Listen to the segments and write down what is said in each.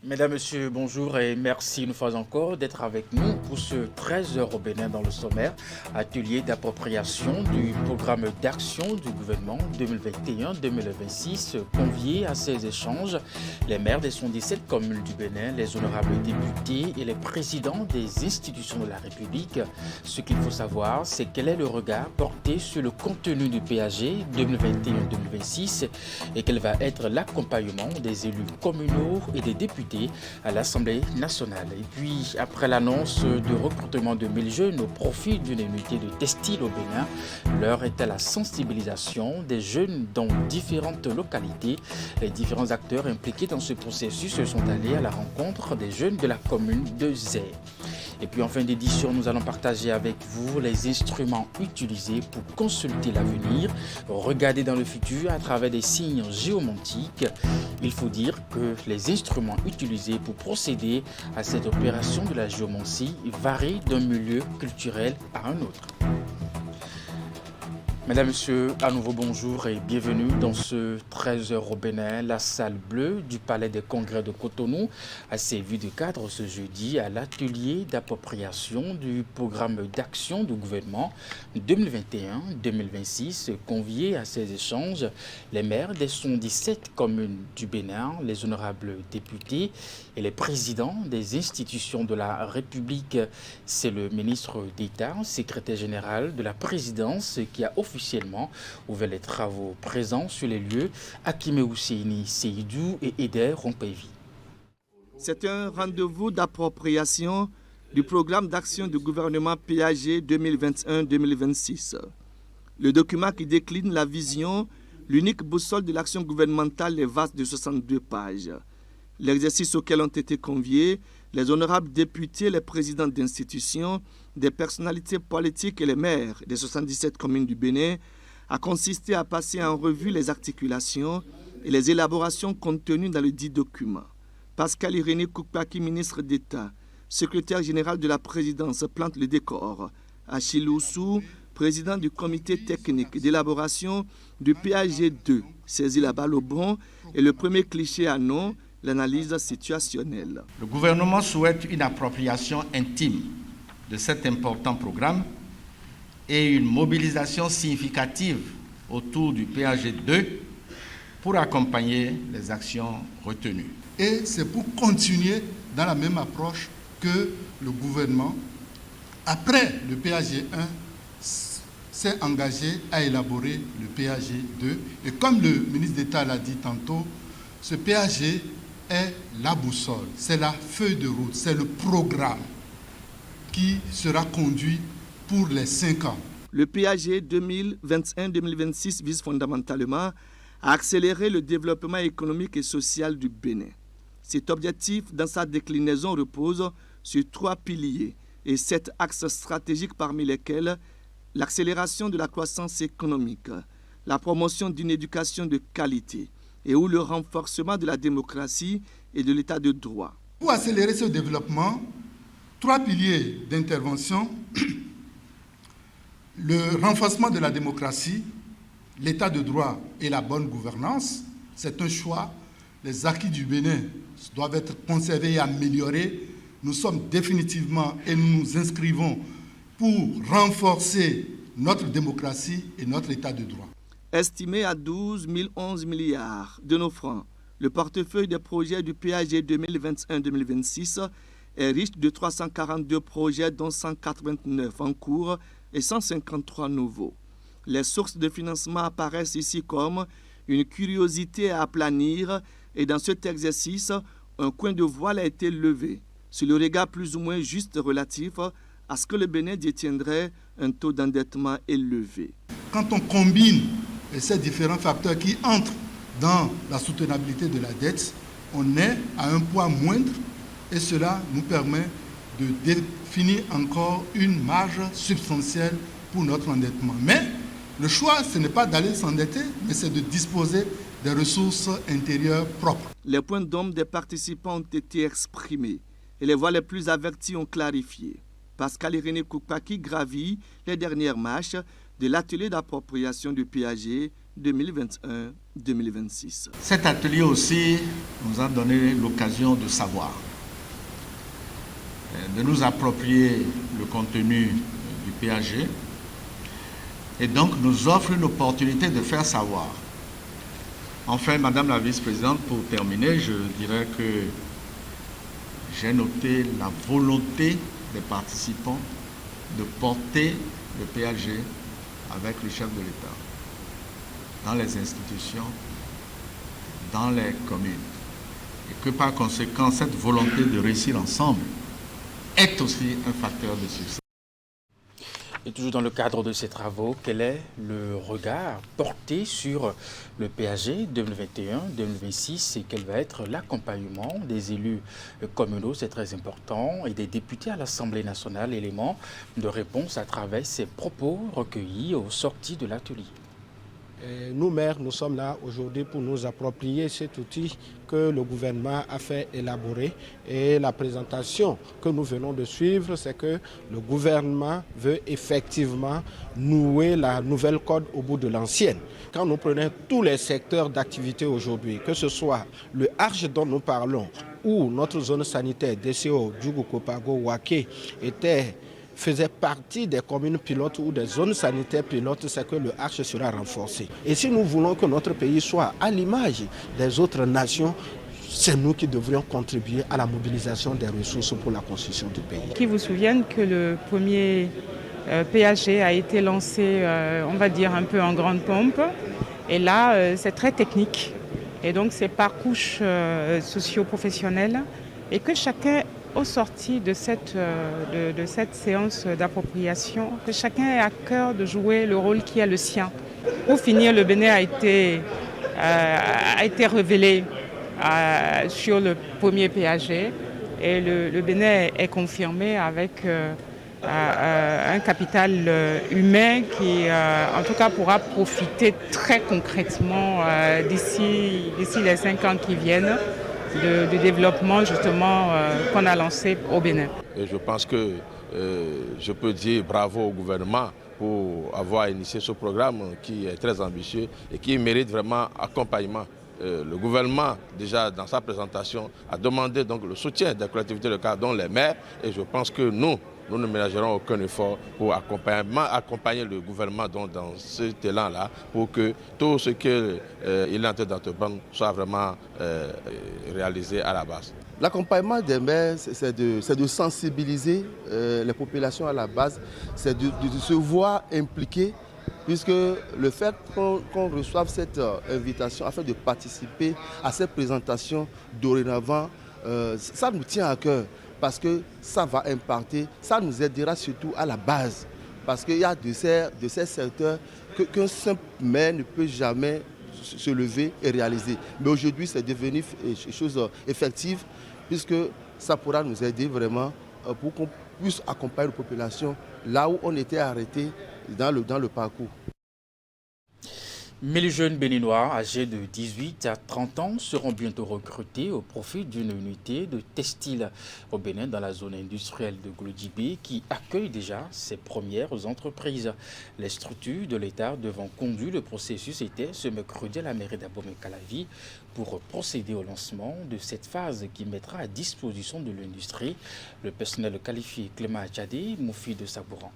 Mesdames, Messieurs, bonjour et merci une fois encore d'être avec nous pour ce 13 heures au Bénin dans le sommaire, atelier d'appropriation du programme d'action du gouvernement 2021-2026, conviés à ces échanges les maires des 117 communes du Bénin, les honorables députés et les présidents des institutions de la République. Ce qu'il faut savoir, c'est quel est le regard porté sur le contenu du PAG 2021-2026 et quel va être l'accompagnement des élus communaux et des députés à l'Assemblée nationale. Et puis, après l'annonce de recrutement de 1000 jeunes au profit d'une unité de textile au Bénin, l'heure est à la sensibilisation des jeunes dans différentes localités. Les différents acteurs impliqués dans ce processus se sont allés à la rencontre des jeunes de la commune de Zé. Et puis en fin d'édition, nous allons partager avec vous les instruments utilisés pour consulter l'avenir, regarder dans le futur à travers des signes géomantiques. Il faut dire que les instruments utilisés pour procéder à cette opération de la géomancie varient d'un milieu culturel à un autre. Mesdames, Messieurs, à nouveau bonjour et bienvenue dans ce 13 heures au Bénin. La salle bleue du Palais des Congrès de Cotonou a servi de cadre ce jeudi à l'atelier d'appropriation du programme d'action du gouvernement 2021-2026. Conviés à ces échanges, les maires des 117 communes du Bénin, les honorables députés et les présidents des institutions de la République. C'est le ministre d'État, secrétaire général de la présidence qui a officiellement ouvert les travaux présents sur les lieux. Akime Ousseini Seydou et Eder Rompevi. C'est un rendez-vous d'appropriation du programme d'action du gouvernement PAG 2021-2026. Le document qui décline la vision, l'unique boussole de l'action gouvernementale est vaste de 62 pages. L'exercice auquel ont été conviés les honorables députés, les présidents d'institutions, des personnalités politiques et les maires des 77 communes du Bénin a consisté à passer en revue les articulations et les élaborations contenues dans le dit document. Pascal Irénée Koukpaki, ministre d'État, secrétaire général de la présidence, plante le décor. Achille Oussou, président du comité technique d'élaboration du PAG2, saisit la balle au bon et le premier cliché à non, l'analyse situationnelle. Le gouvernement souhaite une appropriation intime de cet important programme et une mobilisation significative autour du PAG2 pour accompagner les actions retenues. Et c'est pour continuer dans la même approche que le gouvernement, après le PAG1, s'est engagé à élaborer le PAG2. Et comme le ministre d'État l'a dit tantôt, ce PAG est la boussole, c'est la feuille de route, c'est le programme qui sera conduit pour les 5 ans. Le PAG 2021-2026 vise fondamentalement à accélérer le développement économique et social du Bénin. Cet objectif, dans sa déclinaison, repose sur 3 piliers et 7 axes stratégiques parmi lesquels l'accélération de la croissance économique, la promotion d'une éducation de qualité, et où le renforcement de la démocratie et de l'état de droit. Pour accélérer ce développement, 3 piliers d'intervention, le renforcement de la démocratie, l'état de droit et la bonne gouvernance, c'est un choix. Les acquis du Bénin doivent être conservés et améliorés. Nous sommes définitivement et nous nous inscrivons pour renforcer notre démocratie et notre état de droit. Estimé à 12 011 milliards de nos francs, le portefeuille des projets du PAG 2021-2026 est riche de 342 projets, dont 189 en cours et 153 nouveaux. Les sources de financement apparaissent ici comme une curiosité à aplanir et dans cet exercice, un coin de voile a été levé sur le regard plus ou moins juste relatif à ce que le Bénin détiendrait un taux d'endettement élevé. Quand on combine ces différents facteurs qui entrent dans la soutenabilité de la dette, on est à un poids moindre et cela nous permet de définir encore une marge substantielle pour notre endettement. Mais le choix, ce n'est pas d'aller s'endetter, mais c'est de disposer des ressources intérieures propres. Les points d'ombre des participants ont été exprimés et les voix les plus averties ont clarifié. Pascal Irénée Koukpaki gravit les dernières marches de l'atelier d'appropriation du PAG 2021-2026. Cet atelier aussi nous a donné l'occasion de savoir, de nous approprier le contenu du PAG et donc nous offre une opportunité de faire savoir. Enfin, Madame la Vice-Présidente, pour terminer, je dirais que j'ai noté la volonté des participants de porter le PAG avec le chef de l'État dans les institutions, dans les communes. Et que par conséquent, cette volonté de réussir ensemble est aussi un facteur de succès. Et toujours dans le cadre de ces travaux, quel est le regard porté sur le PAG 2021-2026 et quel va être l'accompagnement des élus communaux, c'est très important, et des députés à l'Assemblée nationale, élément de réponse à travers ces propos recueillis aux sorties de l'atelier. Nous, maires, nous sommes là aujourd'hui pour nous approprier cet outil que le gouvernement a fait élaborer. Et la présentation que nous venons de suivre, c'est que le gouvernement veut effectivement nouer la nouvelle code au bout de l'ancienne. Quand nous prenons tous les secteurs d'activité aujourd'hui, que ce soit le Arche dont nous parlons ou notre zone sanitaire DCO, Djougou, Kopago, Waké, faisait partie des communes pilotes ou des zones sanitaires pilotes, c'est que le Arche sera renforcé. Et si nous voulons que notre pays soit à l'image des autres nations, c'est nous qui devrions contribuer à la mobilisation des ressources pour la construction du pays. Qui vous souviennent que le premier PAG a été lancé, on va dire, un peu en grande pompe. Et là, c'est très technique. Et donc, c'est par couche socio-professionnelle. Et que chacun, au sorti de cette séance d'appropriation, que chacun ait à cœur de jouer le rôle qui est le sien. Pour finir, le Bénin a été révélé sur le premier PAG et le Bénin est confirmé avec un capital humain qui, en tout cas, pourra profiter très concrètement d'ici les 5 ans qui viennent du développement justement qu'on a lancé au Bénin. Et je pense que je peux dire bravo au gouvernement pour avoir initié ce programme qui est très ambitieux et qui mérite vraiment accompagnement. Le gouvernement, déjà dans sa présentation, a demandé donc le soutien des collectivités locales, dont les maires, et je pense que nous ne ménagerons aucun effort pour accompagner le gouvernement dans cet élan-là, pour que tout ce qu'il est en train d'entreprendre soit vraiment réalisé à la base. L'accompagnement des maires, c'est de sensibiliser les populations à la base, c'est de se voir impliqués, puisque le fait qu'on reçoive cette invitation afin de participer à cette présentation dorénavant, ça nous tient à cœur. Parce que ça va impacter, ça nous aidera surtout à la base. Parce qu'il y a de ces secteurs qu'un simple maire ne peut jamais se lever et réaliser. Mais aujourd'hui, c'est devenu une chose effective, puisque ça pourra nous aider vraiment pour qu'on puisse accompagner la population là où on était arrêté dans le parcours. 1000 jeunes béninois âgés de 18 à 30 ans seront bientôt recrutés au profit d'une unité de textile au Bénin dans la zone industrielle de Glodjibé qui accueille déjà ses premières entreprises. Les structures de l'État devant conduire le processus étaient ce mercredi à la mairie d'Abomey-Calavi pour procéder au lancement de cette phase qui mettra à disposition de l'industrie le personnel qualifié Clément Adjadé, Moufi de Sabouran.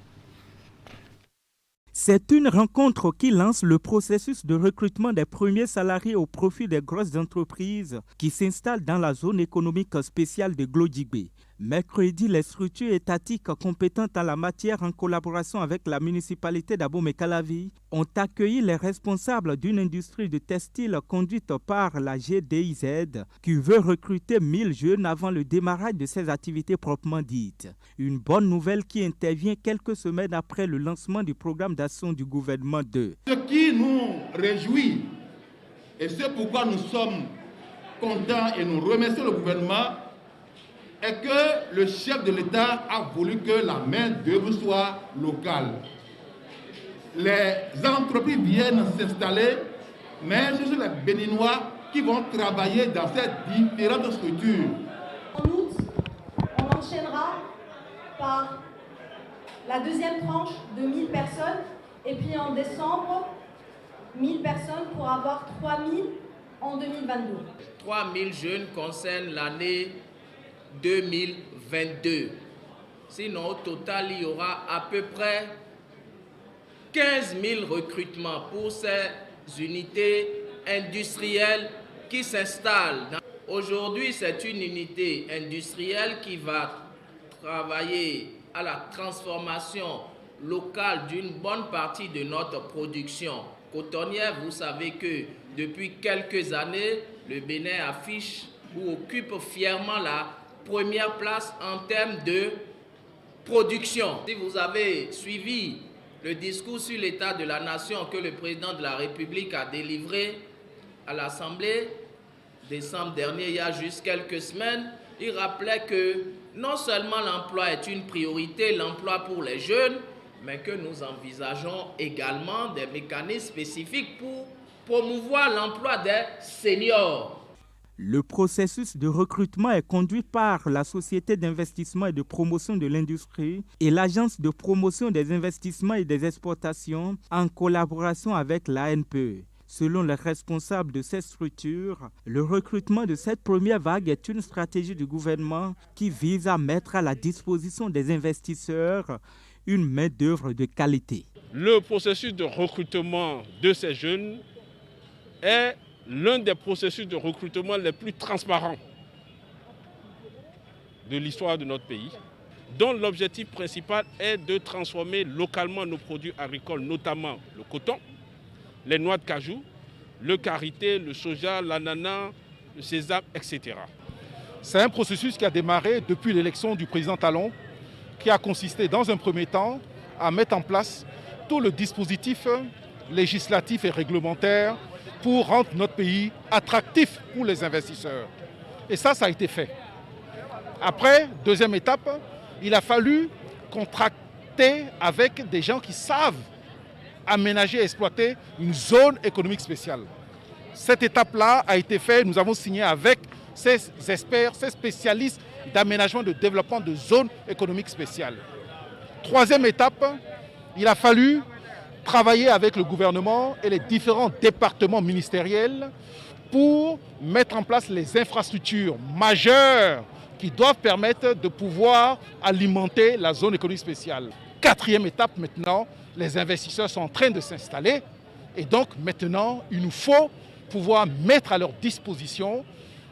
C'est une rencontre qui lance le processus de recrutement des premiers salariés au profit des grosses entreprises qui s'installent dans la zone économique spéciale de Glodjibé. Mercredi, les structures étatiques compétentes en la matière, en collaboration avec la municipalité d'Abomey-Calavi, ont accueilli les responsables d'une industrie de textile conduite par la GDIZ qui veut recruter 1000 jeunes avant le démarrage de ses activités proprement dites. Une bonne nouvelle qui intervient quelques semaines après le lancement du programme d'action du gouvernement 2. Ce qui nous réjouit et ce pourquoi nous sommes contents et nous remercions le gouvernement est que le chef de l'État a voulu que la main-d'œuvre soit locale. Les entreprises viennent s'installer, mais ce sont les Béninois qui vont travailler dans ces différentes structures. En août, on enchaînera par la deuxième tranche de 1000 personnes, et puis en décembre, 000 personnes pour avoir 3 000 en 2022. 3 000 jeunes concernent l'année 2022. Sinon, au total, il y aura à peu près 15 000 recrutements pour ces unités industrielles qui s'installent. Aujourd'hui, c'est une unité industrielle qui va travailler à la transformation locale d'une bonne partie de notre production cotonnière. Vous savez que depuis quelques années, le Bénin affiche ou occupe fièrement la première place en termes de production. Si vous avez suivi le discours sur l'état de la nation que le président de la République a délivré à l'Assemblée, décembre dernier, il y a juste quelques semaines, il rappelait que non seulement l'emploi est une priorité, l'emploi pour les jeunes, mais que nous envisageons également des mécanismes spécifiques pour promouvoir l'emploi des seniors. Le processus de recrutement est conduit par la Société d'investissement et de promotion de l'industrie et l'Agence de promotion des investissements et des exportations en collaboration avec l'ANPE. Selon les responsables de ces structures, le recrutement de cette première vague est une stratégie du gouvernement qui vise à mettre à la disposition des investisseurs une main-d'œuvre de qualité. Le processus de recrutement de ces jeunes est l'un des processus de recrutement les plus transparents de l'histoire de notre pays, dont l'objectif principal est de transformer localement nos produits agricoles, notamment le coton, les noix de cajou, le karité, le soja, l'ananas, le sésame, etc. C'est un processus qui a démarré depuis l'élection du président Talon, qui a consisté dans un premier temps à mettre en place tout le dispositif législatif et réglementaire pour rendre notre pays attractif pour les investisseurs. Et ça a été fait. Après, deuxième étape, il a fallu contracter avec des gens qui savent aménager et exploiter une zone économique spéciale. Cette étape-là a été faite, nous avons signé avec ces experts, ces spécialistes d'aménagement, de développement de zones économiques spéciales. Troisième étape, il a fallu travailler avec le gouvernement et les différents départements ministériels pour mettre en place les infrastructures majeures qui doivent permettre de pouvoir alimenter la zone économique spéciale. Quatrième étape maintenant, les investisseurs sont en train de s'installer et donc maintenant il nous faut pouvoir mettre à leur disposition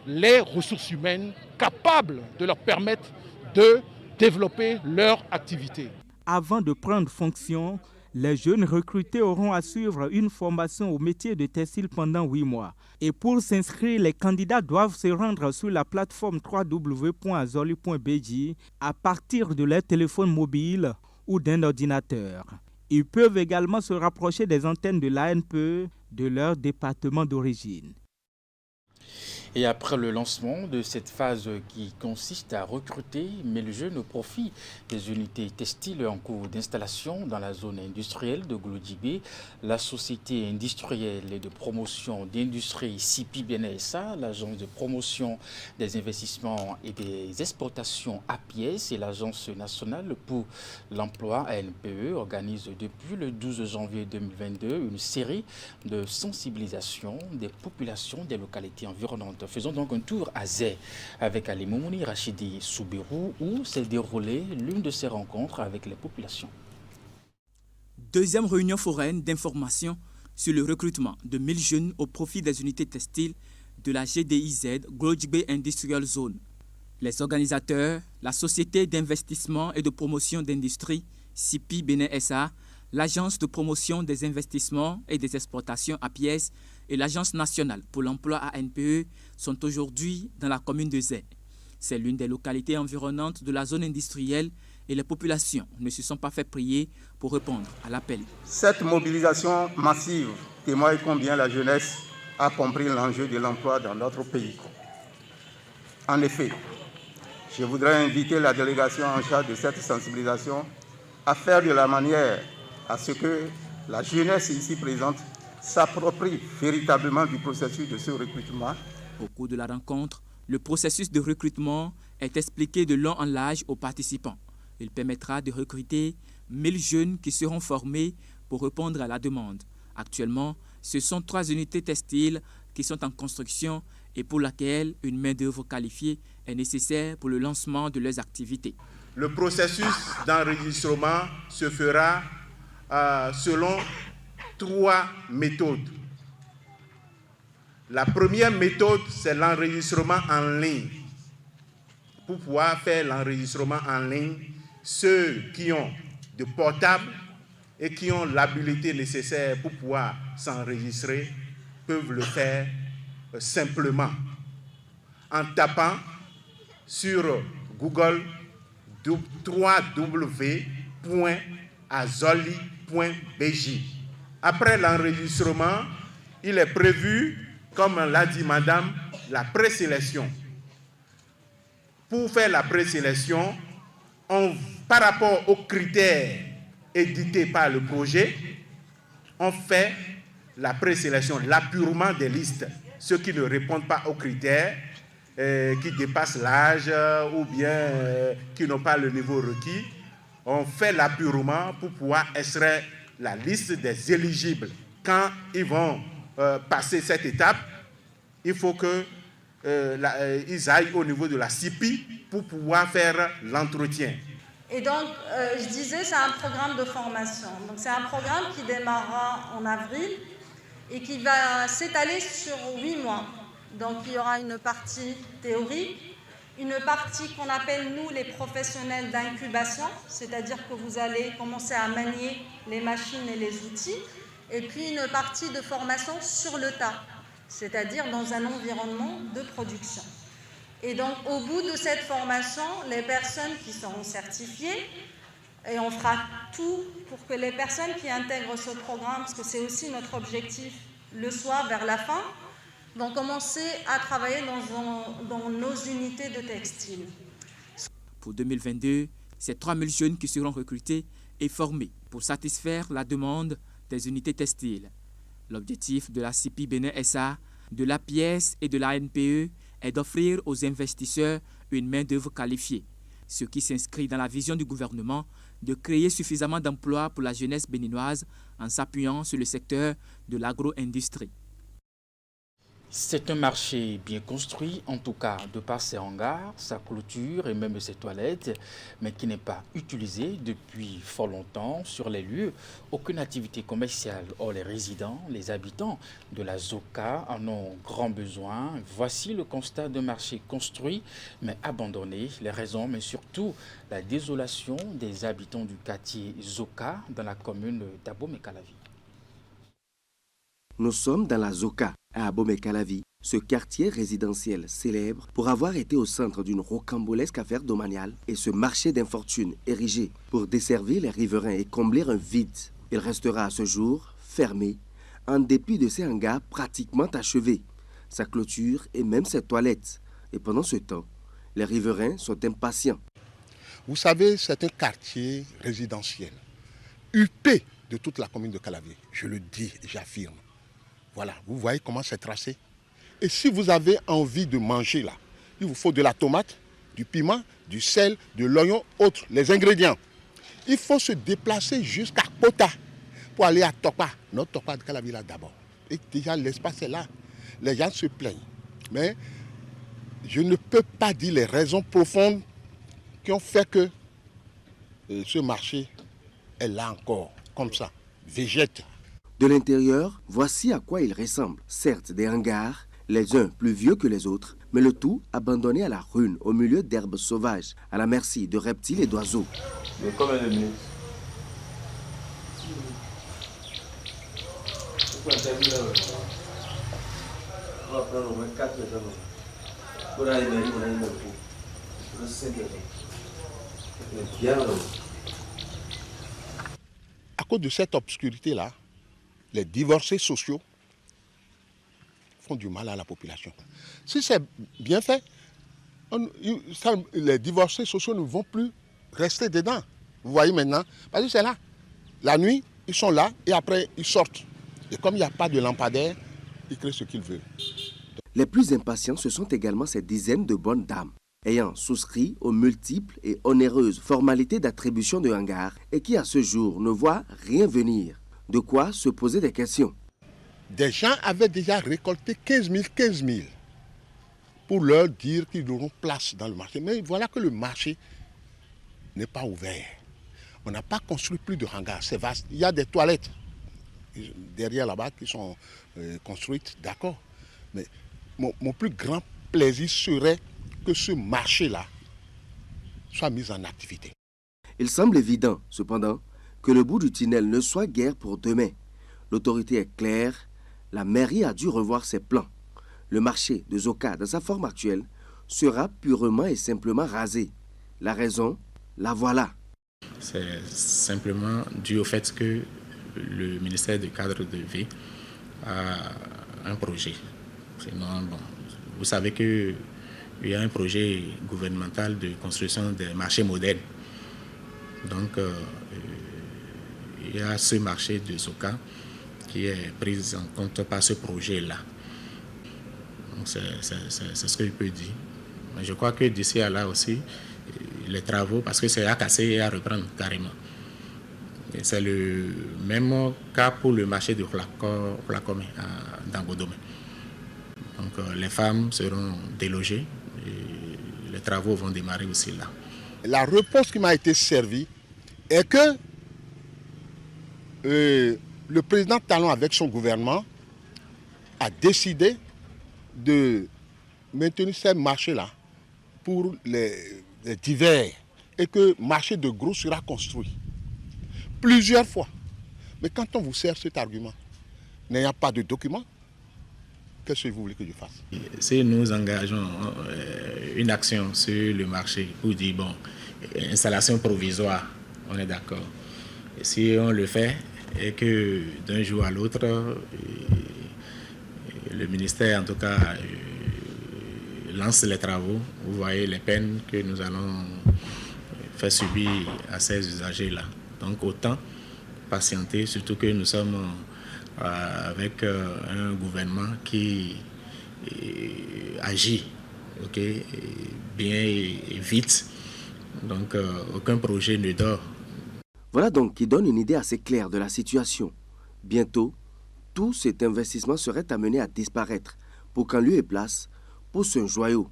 les ressources humaines capables de leur permettre de développer leur activité. Avant de prendre fonction, les jeunes recrutés auront à suivre une formation au métier de textile pendant 8 mois. Et pour s'inscrire, les candidats doivent se rendre sur la plateforme www.azoli.bg à partir de leur téléphone mobile ou d'un ordinateur. Ils peuvent également se rapprocher des antennes de l'ANPE de leur département d'origine. Et après le lancement de cette phase qui consiste à recruter 1000 jeunes au profit des unités textiles en cours d'installation dans la zone industrielle de Glodjibé, la société industrielle et de promotion d'industrie CIPI BNSA, l'agence de promotion des investissements et des exportations APIES et l'agence nationale pour l'emploi ANPE organisent depuis le 12 janvier 2022 une série de sensibilisation des populations des localités environnantes. Faisons donc un tour à Zé avec Ali Moumouni Rachidi Soubirou où s'est déroulée l'une de ces rencontres avec les populations. Deuxième réunion foraine d'information sur le recrutement de 1000 jeunes au profit des unités textiles de la GDIZ Glodjibé Industrial Zone. Les organisateurs, la Société d'investissement et de promotion d'industrie CIPI Bénin SA, l'Agence de promotion des investissements et des exportations APIES et l'Agence nationale pour l'emploi ANPE sont aujourd'hui dans la commune de Zé. C'est l'une des localités environnantes de la zone industrielle et les populations ne se sont pas fait prier pour répondre à l'appel. Cette mobilisation massive témoigne combien la jeunesse a compris l'enjeu de l'emploi dans notre pays. En effet, je voudrais inviter la délégation en charge de cette sensibilisation à faire de la manière à ce que la jeunesse ici présente s'approprie véritablement du processus de ce recrutement. Au cours de la rencontre, le processus de recrutement est expliqué de long en large aux participants. Il permettra de recruter 1000 jeunes qui seront formés pour répondre à la demande. Actuellement, Ce sont 3 unités textiles qui sont en construction et pour laquelle une main-d'œuvre qualifiée est nécessaire pour le lancement de leurs activités. Le processus d'enregistrement se fera selon 3 méthodes. La première méthode, c'est l'enregistrement en ligne. Pour pouvoir faire l'enregistrement en ligne, ceux qui ont de portables et qui ont l'habilité nécessaire pour pouvoir s'enregistrer peuvent le faire simplement en tapant sur Google www.azoli.bj. Après l'enregistrement, il est prévu, comme l'a dit madame, la présélection. Pour faire la présélection, par rapport aux critères édités par le projet, on fait la présélection, l'appurement des listes. Ceux qui ne répondent pas aux critères, qui dépassent l'âge ou bien qui n'ont pas le niveau requis, on fait l'appurement pour pouvoir extraire la liste des éligibles. Quand ils vont passer cette étape, il faut qu'ils aillent au niveau de la CIPI pour pouvoir faire l'entretien. Et donc, je disais, c'est un programme de formation. Donc, c'est un programme qui démarrera en avril et qui va s'étaler sur 8 mois. Donc, il y aura une partie théorique, une partie qu'on appelle, nous, les professionnels d'incubation, c'est-à-dire que vous allez commencer à manier les machines et les outils, et puis une partie de formation sur le tas, c'est-à-dire dans un environnement de production. Et donc, au bout de cette formation, les personnes qui seront certifiées, et on fera tout pour que les personnes qui intègrent ce programme, parce que c'est aussi notre objectif, le soir, vers la fin, vont commencer à travailler dans nos unités de textile. Pour 2022, c'est 3000 jeunes qui seront recrutés et formés pour satisfaire la demande des unités textiles. L'objectif de la CIPI Bénin SA, de l'APIES et de la NPE est d'offrir aux investisseurs une main-d'œuvre qualifiée, ce qui s'inscrit dans la vision du gouvernement de créer suffisamment d'emplois pour la jeunesse béninoise en s'appuyant sur le secteur de l'agro-industrie. C'est un marché bien construit, en tout cas de par ses hangars, sa clôture et même ses toilettes, mais qui n'est pas utilisé depuis fort longtemps sur les lieux. Aucune activité commerciale. Or, les résidents, les habitants de la Zoka en ont grand besoin. Voici le constat d'un marché construit mais abandonné. Les raisons, mais surtout la désolation des habitants du quartier Zoka dans la commune d'Abomey-Calavi. Nous sommes dans la Zoka, à Abomey-Calavi, ce quartier résidentiel célèbre pour avoir été au centre d'une rocambolesque affaire domaniale et ce marché d'infortune érigé pour desservir les riverains et combler un vide. Il restera à ce jour fermé, en dépit de ses hangars pratiquement achevés, sa clôture et même ses toilettes. Et pendant ce temps, les riverains sont impatients. Vous savez, c'est un quartier résidentiel, huppé de toute la commune de Calavi. Je le dis, j'affirme. Voilà, vous voyez comment c'est tracé. Et si vous avez envie de manger là, il vous faut de la tomate, du piment, du sel, de l'oignon, autres, les ingrédients. Il faut se déplacer jusqu'à Kota pour aller à Topa, notre Topa de Calavi là d'abord. Et déjà l'espace est là. Les gens se plaignent. Mais je ne peux pas dire les raisons profondes qui ont fait que ce marché est là encore, comme ça, végète. De l'intérieur, voici à quoi il ressemble. Certes, des hangars, les uns plus vieux que les autres, mais le tout abandonné à la rune, au milieu d'herbes sauvages, à la merci de reptiles et d'oiseaux. Mais combien de minutes? On va prendre au moins 4 heures. Pour aller vers on a une heure. 5 heures. Bien. À cause de cette obscurité-là, les divorcés sociaux font du mal à la population. Si c'est bien fait, les divorcés sociaux ne vont plus rester dedans. Vous voyez maintenant, parce que c'est là. La nuit, ils sont là et après, ils sortent. Et comme il n'y a pas de lampadaire, ils créent ce qu'ils veulent. Les plus impatients, ce sont également ces dizaines de bonnes dames, ayant souscrit aux multiples et onéreuses formalités d'attribution de hangars et qui, à ce jour, ne voient rien venir. De quoi se poser des questions. Des gens avaient déjà récolté 15 000 pour leur dire qu'ils auront place dans le marché. Mais voilà que le marché n'est pas ouvert. On n'a pas construit plus de hangars, c'est vaste. Il y a des toilettes derrière là-bas qui sont construites, d'accord. Mais mon plus grand plaisir serait que ce marché-là soit mis en activité. Il semble évident, cependant, que le bout du tunnel ne soit guère pour demain. L'autorité est claire, la mairie a dû revoir ses plans. Le marché de Zoka, dans sa forme actuelle, sera purement et simplement rasé. La raison, la voilà. C'est simplement dû au fait que le ministère du cadre de vie a un projet. Sinon, bon, vous savez qu'il y a un projet gouvernemental de construction des marchés modernes. Donc, il y a ce marché de Zoka qui est pris en compte par ce projet-là. Donc, c'est ce que je peux dire. Mais je crois que d'ici à là aussi, les travaux, parce que c'est à casser et à reprendre carrément. C'est le même cas pour le marché de Flacomé dans Godome. Donc les femmes seront délogées et les travaux vont démarrer aussi là. La réponse qui m'a été servie est que le président Talon avec son gouvernement a décidé de maintenir ces marchés-là pour les divers et que le marché de gros sera construit plusieurs fois. Mais quand on vous sert cet argument, n'ayant pas de document, qu'est-ce que vous voulez que je fasse? Si nous engageons une action sur le marché pour dire, bon, installation provisoire, on est d'accord. Et si on le fait et que d'un jour à l'autre, le ministère en tout cas lance les travaux, vous voyez les peines que nous allons faire subir à ces usagers-là. Donc autant patienter, surtout que nous sommes avec un gouvernement qui agit bien et vite. Donc aucun projet ne dort. Voilà donc qui donne une idée assez claire de la situation. Bientôt, tout cet investissement serait amené à disparaître pour qu'en lieu et place pousse un joyau.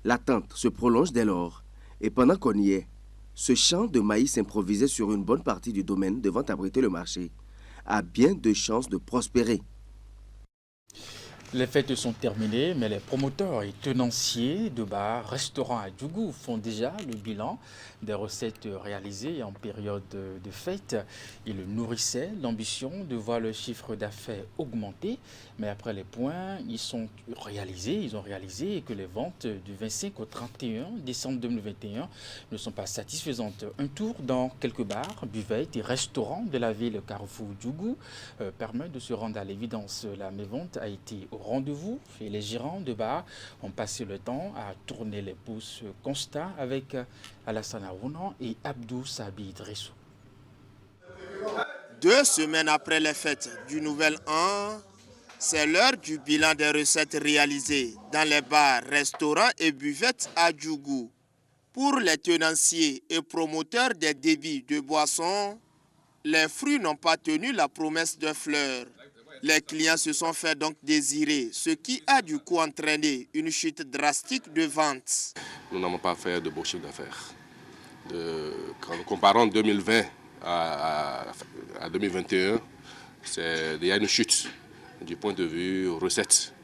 L'attente se prolonge dès lors et pendant qu'on y est, ce champ de maïs improvisé sur une bonne partie du domaine devant abriter le marché a bien de chances de prospérer. Les fêtes sont terminées, mais les promoteurs et tenanciers de bars, restaurants à Djougou font déjà le bilan des recettes réalisées en période de fête. Ils nourrissaient l'ambition de voir le chiffre d'affaires augmenter, mais après les points, ils ont réalisé que les ventes du 25 au 31 décembre 2021 ne sont pas satisfaisantes. Un tour dans quelques bars, buvettes et restaurants de la ville Carrefour Djougou permet de se rendre à l'évidence. La mévente a été au rendez-vous et les gérants de bar ont passé le temps à tourner les pouces. Constat avec Alassane Arounan et Abdou Sabi Dressou. 2 semaines après les fêtes du Nouvel An, c'est l'heure du bilan des recettes réalisées dans les bars, restaurants et buvettes à Djougou. Pour les tenanciers et promoteurs des débits de boissons, les fruits n'ont pas tenu la promesse de fleurs. Les clients se sont fait donc désirer, ce qui a du coup entraîné une chute drastique de ventes. Nous n'avons pas fait de beau chiffre d'affaires. Quand nous comparons 2020 à 2021, il y a une chute du point de vue recettes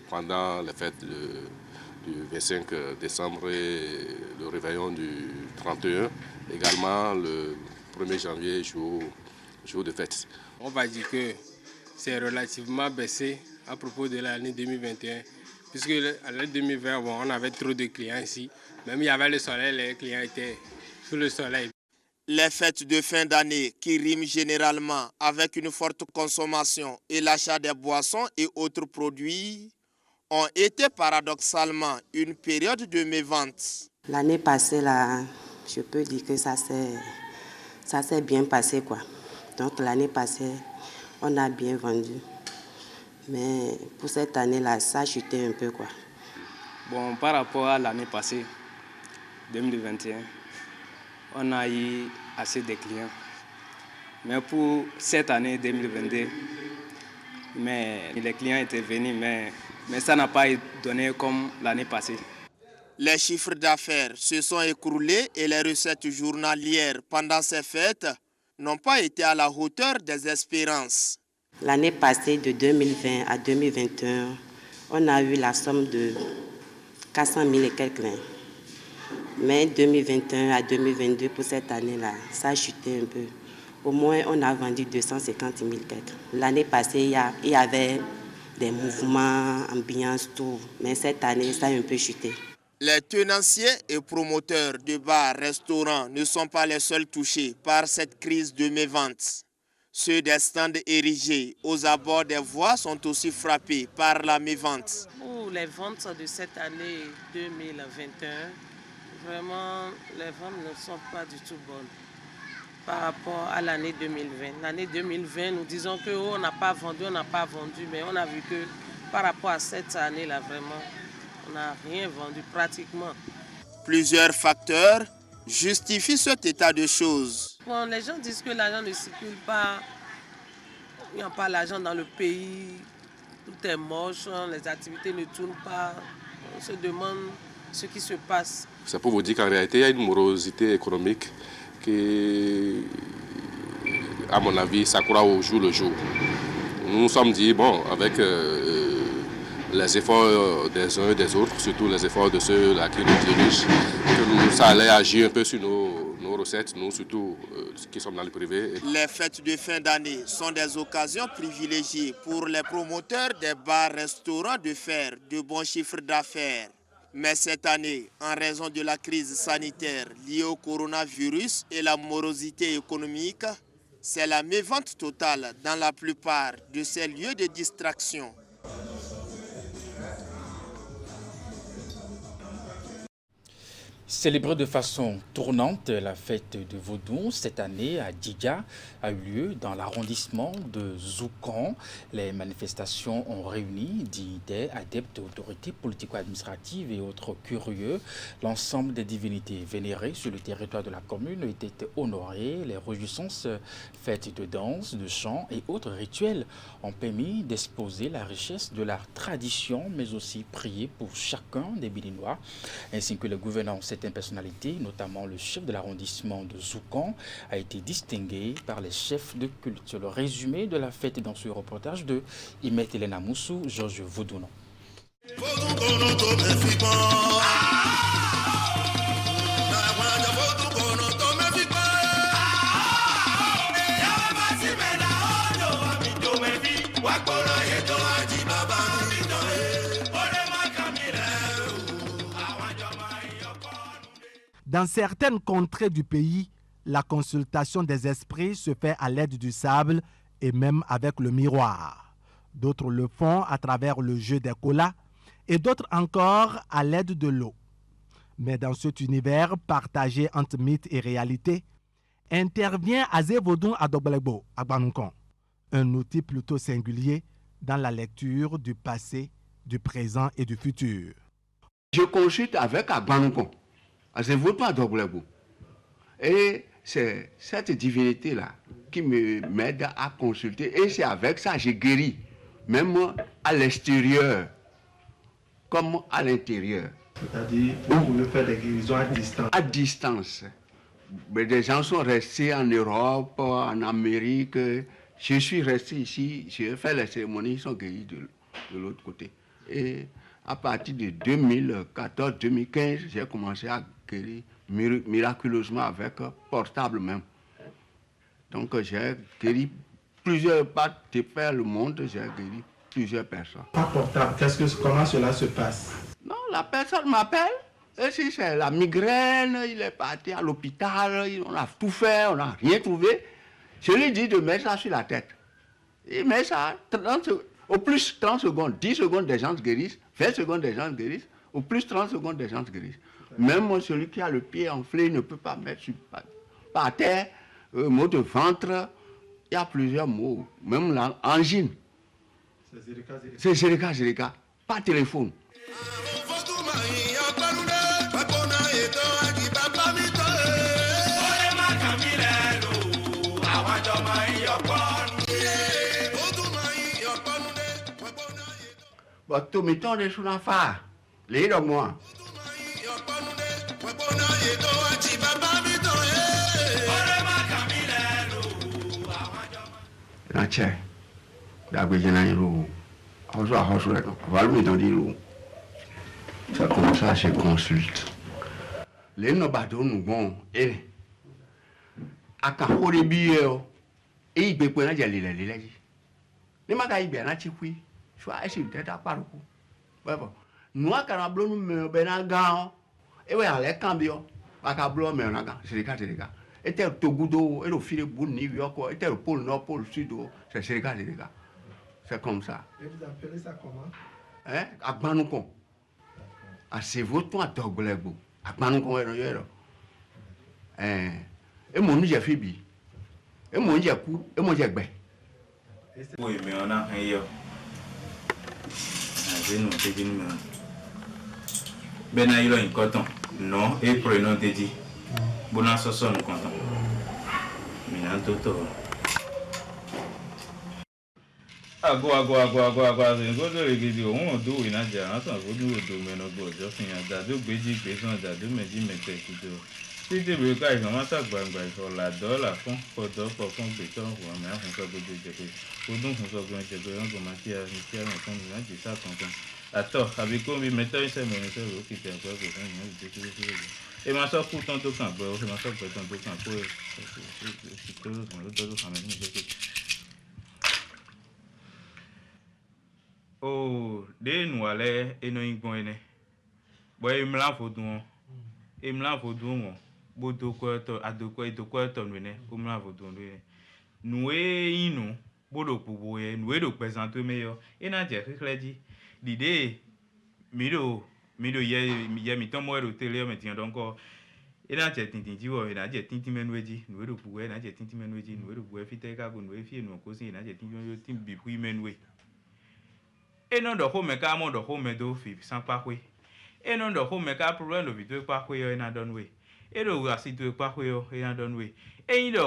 pendant les fêtes du 25 décembre et le réveillon du 31. Également le 1er janvier, jour de fête. On va dire que c'est relativement baissé à propos de l'année 2021, puisque l'année 2020, on avait trop de clients ici. Même il y avait le soleil, les clients étaient sous le soleil. Les fêtes de fin d'année, qui riment généralement avec une forte consommation et l'achat des boissons et autres produits, ont été paradoxalement une période de mévente. L'année passée, là, je peux dire que ça s'est bien passé, quoi. Donc l'année passée, on a bien vendu. Mais pour cette année-là, ça a chuté un peu, quoi. Bon, par rapport à l'année passée, 2021, on a eu assez de clients. Mais pour cette année 2022, mais les clients étaient venus, mais ça n'a pas donné comme l'année passée. Les chiffres d'affaires se sont écroulés et les recettes journalières pendant ces fêtes n'ont pas été à la hauteur des espérances. L'année passée, de 2020 à 2021, on a eu la somme de 400 000 et quelques. Mais 2021 à 2022, pour cette année-là, ça a chuté un peu. Au moins, on a vendu 250 000 quelques. L'année passée, il y avait des mouvements, ambiance, tout. Mais cette année, ça a un peu chuté. Les tenanciers et promoteurs de bars, restaurants ne sont pas les seuls touchés par cette crise de mévente. Ceux des stands érigés aux abords des voies sont aussi frappés par la mévente. Pour les ventes de cette année 2021, vraiment, les ventes ne sont pas du tout bonnes par rapport à l'année 2020. L'année 2020, nous disons qu'on n'a pas vendu, mais on a vu que par rapport à cette année-là, vraiment, on n'a rien vendu pratiquement. Plusieurs facteurs justifient cet état de choses. Bon, les gens disent que l'argent ne circule pas, il n'y a pas l'argent dans le pays, tout est moche, les activités ne tournent pas. On se demande ce qui se passe. C'est pour vous dire qu'en réalité, il y a une morosité économique qui, à mon avis, s'accroît au jour le jour. Nous nous sommes dit, bon, avec les efforts des uns et des autres, surtout les efforts de ceux-là qui nous dirigent, que ça allait agir un peu sur nos recettes, nous surtout qui sommes dans le privé. Les fêtes de fin d'année sont des occasions privilégiées pour les promoteurs des bars-restaurants de faire de bons chiffres d'affaires. Mais cette année, en raison de la crise sanitaire liée au coronavirus et la morosité économique, c'est la mévente totale dans la plupart de ces lieux de distraction. Célébrée de façon tournante, la fête de Vodou cette année à Djidja a eu lieu dans l'arrondissement de Zoukan. Les manifestations ont réuni dignitaires, adeptes, autorités politico-administratives et autres curieux. L'ensemble des divinités vénérées sur le territoire de la commune étaient honorées. Les réjouissances, fêtes de danse, de chants et autres rituels ont permis d'exposer la richesse de la tradition, mais aussi prier pour chacun des Béninois, ainsi que les gouvernants. Cette personnalité, notamment le chef de l'arrondissement de Zoukan, a été distingué par les chefs de culte. Le résumé de la fête dans ce reportage de Imet Elena Moussou, Georges Vaudounon. Dans certaines contrées du pays, la consultation des esprits se fait à l'aide du sable et même avec le miroir. D'autres le font à travers le jeu des colas et d'autres encore à l'aide de l'eau. Mais dans cet univers partagé entre mythe et réalité, intervient Azé Vodou Adogbalebo Agbanunkon, un outil plutôt singulier dans la lecture du passé, du présent et du futur. Je consulte avec Agbanunkon. Et c'est cette divinité-là qui m'aide à consulter. Et c'est avec ça que j'ai guéri, même à l'extérieur, comme à l'intérieur. C'est-à-dire, vous pouvez faire des guérisons à distance. À distance. Mais des gens sont restés en Europe, en Amérique. Je suis resté ici, j'ai fait les cérémonies, ils sont guéris de l'autre côté. Et à partir de 2014-2015, j'ai commencé à guérir miraculeusement avec portable même. Donc j'ai guéri plusieurs parties de faire le monde, j'ai guéri plusieurs personnes. Pas portable, comment cela se passe? Non, la personne m'appelle, et si c'est la migraine, il est parti à l'hôpital, on a tout fait, on n'a rien trouvé. Je lui dis de mettre ça sur la tête. Il met ça, au plus 30 secondes, 10 secondes des gens se guérissent, 20 secondes des gens se guérissent, au plus 30 secondes des gens se guérissent. Même celui qui a le pied enflé ne peut pas mettre par terre, mot de ventre, il y a plusieurs mots, même l'angine. C'est Zérika, pas téléphone. Tomiton de Sounafa, les de moi. Nache, d'Abidjan, ça comme ça, je consulte. Les nobados nous vont, et à Kahori Bio, et il peut pas dire les magaïs bien à Chiqui, soit essayer de ta part. Nous, à Carablo, nous me benagant, et oui, à l'écambio, à Cablo, mais on a gagné, c'est les cas. Et tel Togudo, et le fil de New York, et tel pôle nord, pôle sud, c'est les gars. C'est comme ça. Et vous appelez ça comment? Hein? À Banouko. À c'est votre à Toglego. À Banouko, et mon j'ai Fibi. Et mon j'ai coup, et mon j'ai bé. Oui, mais on a rien. Nous ben a eu un coton. Non, et prenons des dits. Bon, à ce son content. Mais en tout cas. Agora, enquanto ele diz, do inadia, então vou do menor gosto, assim, do beijo, do medimento, tudo. Se de brigar, não mata guarda, lá dólar, com beton, mas com só do jeito, o dom com só do jeito, não matia, não com não de saco com. Ato, habicou me meteu esse momento, o que tem agora, não, e mas só por tanto campo, mas só por tanto campo, todo caminho. Oh, de nous aller et nous y connaît. Boy, il me l'a vaudou, bodo quoi, adoko, et de quoi, ton venet, comme la vaudou. Nous et nous, bodo pour boyer, nous et de présenter meilleur. Et n'a dit, dit, l'idée, milo, y'a mis ton moelle au télé, mais tiens encore. Et n'a dit, il a dit, tintimenouedi, nous et de pouvoir, n'a dit, tintimenouedi, nous et de pouvoir, fiteka, nous et filles, nous causer, n'a dit, tintimenouedi. Et non de home car mon de home do fi sans pas quoi. Et non de home car problème de vidéo pas quoi et n'a donné. Et le racine de pas quoi et n'a donné. Et il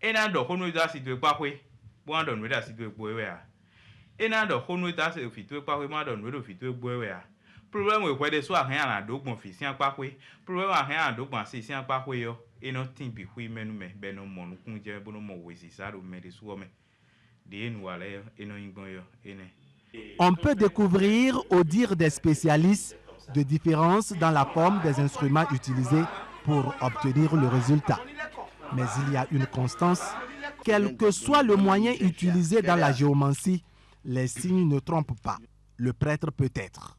et n'a de home da si de pas quoi. Bon donné da si de boire. Et n'a de home da si vidéo pas quoi ma donné de vidéo boire. Problème est quoi de soit rien à donc mon fils sans pas quoi. Problème à rien à donc mon fils sans pas quoi et non timpi oui mais nous mais ben non mon qu'on dit bon mon oui c'est ça de mais de soi mais de nous aller et non y bon et ne. On peut découvrir, au dire des spécialistes, de différences dans la forme des instruments utilisés pour obtenir le résultat. Mais il y a une constance, quel que soit le moyen utilisé dans la géomancie, les signes ne trompent pas. Le prêtre peut-être.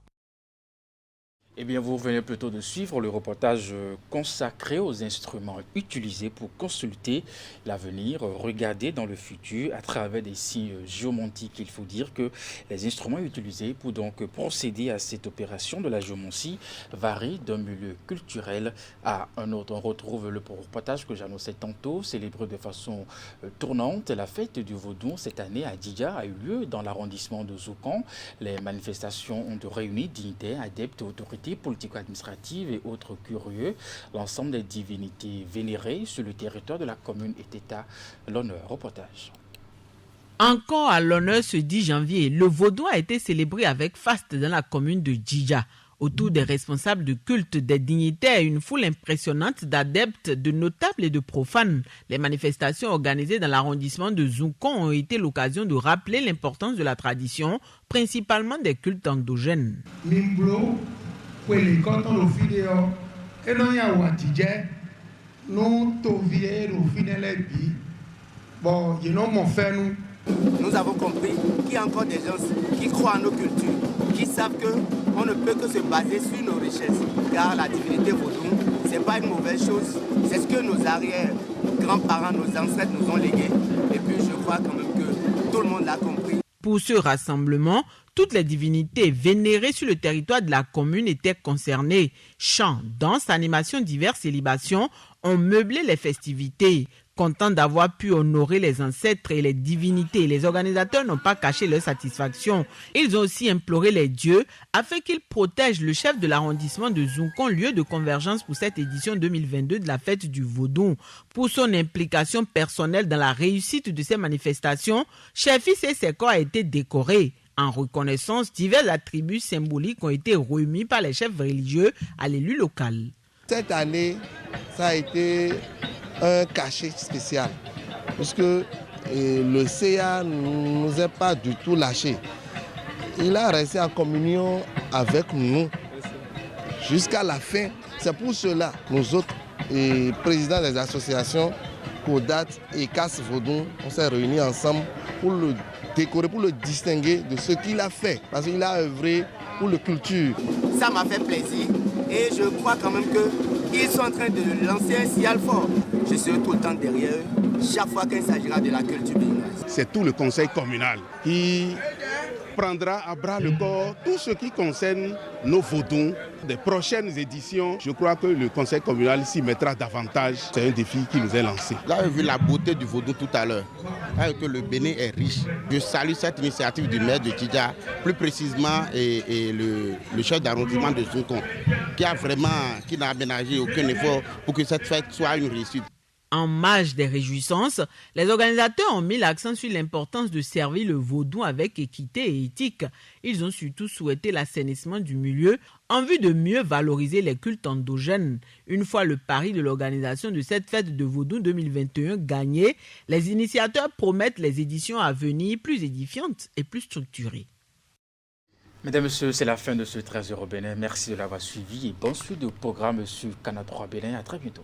Eh bien, vous venez plutôt de suivre le reportage consacré aux instruments utilisés pour consulter l'avenir, regarder dans le futur à travers des signes géomantiques. Il faut dire que les instruments utilisés pour donc procéder à cette opération de la géomancie varient d'un milieu culturel à un autre. On retrouve le reportage que j'annonçais tantôt, célébré de façon tournante. La fête du Vaudou cette année à Djidja a eu lieu dans l'arrondissement de Zoukan. Les manifestations ont réuni dignitaires, adeptes, autorités politico-administratives et autres curieux. L'ensemble des divinités vénérées sur le territoire de la commune étaient à l'honneur. Reportage. Encore à l'honneur ce 10 janvier, le Vaudou a été célébré avec faste dans la commune de Djidja. Autour des responsables de culte, des dignitaires et une foule impressionnante d'adeptes, de notables et de profanes. Les manifestations organisées dans l'arrondissement de Zoukan ont été l'occasion de rappeler l'importance de la tradition, principalement des cultes endogènes. Nous avons compris qu'il y a encore des gens qui croient en nos cultures, qui savent qu'on ne peut que se baser sur nos richesses. Car la divinité vaudou, ce n'est pas une mauvaise chose. C'est ce que nos arrière-grands-parents, nos ancêtres nous ont légué. Et puis je crois quand même que tout le monde l'a compris. Pour ce rassemblement, toutes les divinités vénérées sur le territoire de la commune étaient concernées. Chants, danses, animations diverses et libations ont meublé les festivités. Contents d'avoir pu honorer les ancêtres et les divinités, les organisateurs n'ont pas caché leur satisfaction. Ils ont aussi imploré les dieux afin qu'ils protègent le chef de l'arrondissement de Zoukan, lieu de convergence pour cette édition 2022 de la fête du Vaudou. Pour son implication personnelle dans la réussite de ces manifestations, Chefi Seko a été décoré. En reconnaissance, divers attributs symboliques ont été remis par les chefs religieux à l'élu local. Cette année, ça a été un cachet spécial, puisque le CA ne nous a pas du tout lâchés. Il a resté en communion avec nous jusqu'à la fin. C'est pour cela que nous autres, présidents des associations, Kodat et Casse Vaudon, on s'est réunis ensemble pour le décorer, pour le distinguer de ce qu'il a fait, parce qu'il a œuvré pour la culture. Ça m'a fait plaisir et je crois quand même qu'ils sont en train de lancer un signal fort. Je serai tout le temps derrière eux, chaque fois qu'il s'agira de la culture béninoise. C'est tout le conseil communal qui prendra à bras le corps tout ce qui concerne nos vaudons. Des prochaines éditions, je crois que le conseil communal s'y mettra davantage. C'est un défi qui nous est lancé. Là, j'ai vu la beauté du vaudou tout à l'heure, que le Bénin est riche. Je salue cette initiative du maire de Tidja, plus précisément et le chef d'arrondissement de Zoukon, qui n'a aménagé aucun effort pour que cette fête soit une réussite. En marge des réjouissances, les organisateurs ont mis l'accent sur l'importance de servir le vaudou avec équité et éthique. Ils ont surtout souhaité l'assainissement du milieu en vue de mieux valoriser les cultes endogènes. Une fois le pari de l'organisation de cette fête de vaudou 2021 gagné, les initiateurs promettent les éditions à venir plus édifiantes et plus structurées. Mesdames et messieurs, c'est la fin de ce 13 Bénin. Merci de l'avoir suivi et bonne suite de programme sur Canal 3 Bénin. À très bientôt.